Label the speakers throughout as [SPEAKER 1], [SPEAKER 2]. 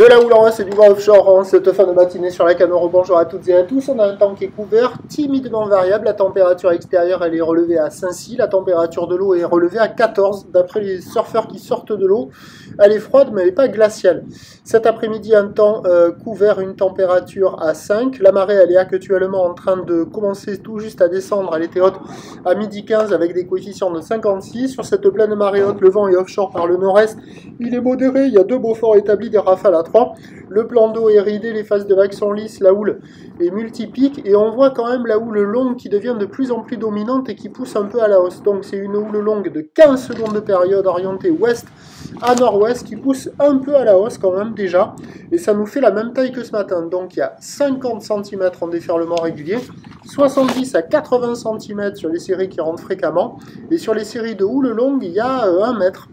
[SPEAKER 1] De la houle en haut, c'est du vent offshore en cette fin de matinée sur la Camaro. Bonjour à toutes et à tous. On a un temps qui est couvert, timidement variable. La température extérieure, elle est relevée à 5,6. La température de l'eau est relevée à 14. D'après les surfeurs qui sortent de l'eau, elle est froide, mais elle n'est pas glaciale. Cet après-midi, un temps couvert, une température à 5. La marée, elle est actuellement en train de commencer tout juste à descendre. Elle était haute à midi 15 avec des coefficients de 56. Sur cette pleine marée haute, le vent est offshore par le nord-est. Il est modéré. Il y a deux beaux forts établis, des rafales à 3. Le plan d'eau est ridé, les phases de vagues sont lisses, la houle est multipique et on voit quand même la houle longue qui devient de plus en plus dominante et qui pousse un peu à la hausse. Donc c'est une houle longue de 15 secondes de période orientée ouest à nord-ouest qui pousse un peu à la hausse quand même déjà, et ça nous fait la même taille que ce matin. Donc il y a 50 cm en déferlement régulier, 70 à 80 cm sur les séries qui rentrent fréquemment, et sur les séries de houle longue il y a 1 mètre.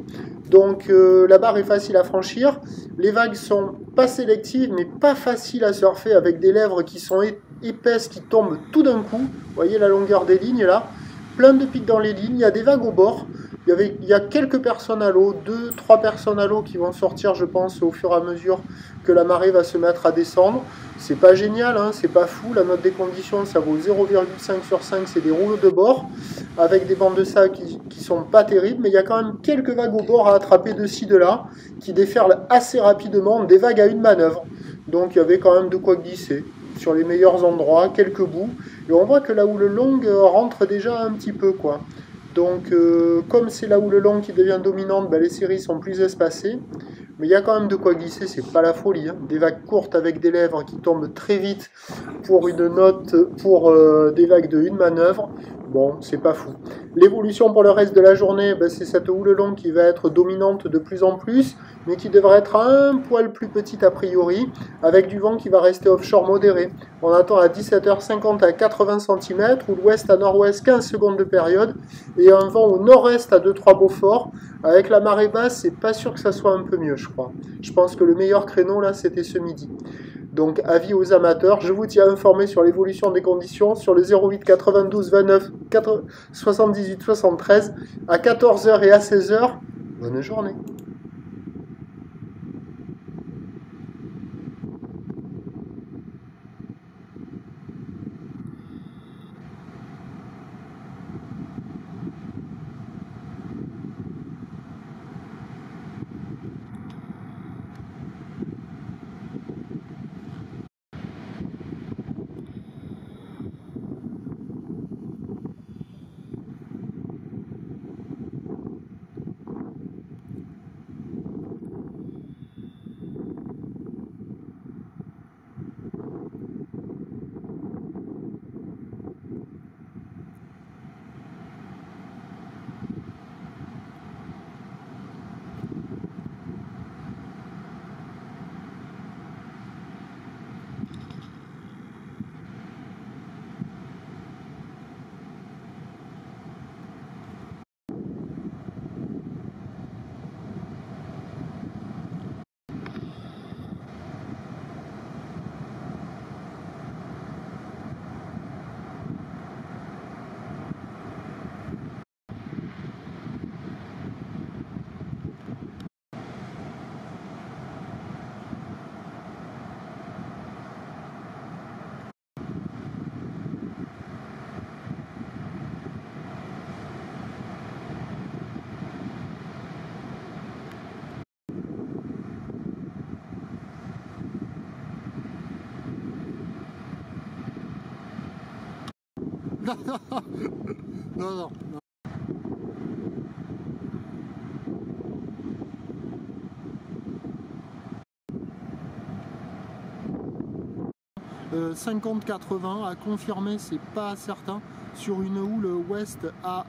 [SPEAKER 1] Donc la barre est facile à franchir, les vagues sont pas sélectives mais pas faciles à surfer, avec des lèvres qui sont épaisses qui tombent tout d'un coup. Vous voyez la longueur des lignes là, plein de pics dans les lignes, il y a des vagues au bord. Il y a quelques personnes à l'eau, 2-3 personnes à l'eau qui vont sortir, je pense, au fur et à mesure que la marée va se mettre à descendre. C'est pas génial, hein, c'est pas fou. La note des conditions, ça vaut 0,5 sur 5, c'est des rouleaux de bord, avec des bandes de sable qui sont pas terribles, mais il y a quand même quelques vagues au bord à attraper de ci, de là, qui déferlent assez rapidement, des vagues à une manœuvre. Donc il y avait quand même de quoi glisser sur les meilleurs endroits, quelques bouts. Et on voit que la houle longue rentre déjà un petit peu, quoi. Donc, comme c'est la houle longue qui devient dominante, ben, les séries sont plus espacées. Mais il y a quand même de quoi glisser, c'est pas la folie. Hein. Des vagues courtes avec des lèvres qui tombent très vite pour une note, pour des vagues de une manœuvre. Bon, c'est pas fou. L'évolution pour le reste de la journée, ben, c'est cette houle longue qui va être dominante de plus en plus, mais qui devrait être un poil plus petite a priori, avec du vent qui va rester offshore modéré. On attend à 17h50 à 80 cm, ou l'ouest à nord-ouest 15 secondes de période, et un vent au nord-est à 2-3 Beaufort. Avec la marée basse, c'est pas sûr que ça soit un peu mieux, je crois. Je pense que le meilleur créneau là, c'était ce midi. Donc, avis aux amateurs, je vous tiens informé sur l'évolution des conditions sur le 08 92 29 78 73 à 14h et à 16h. Bonne journée. Non, non, non. 50-80 à confirmer, c'est pas certain, sur une houle ouest à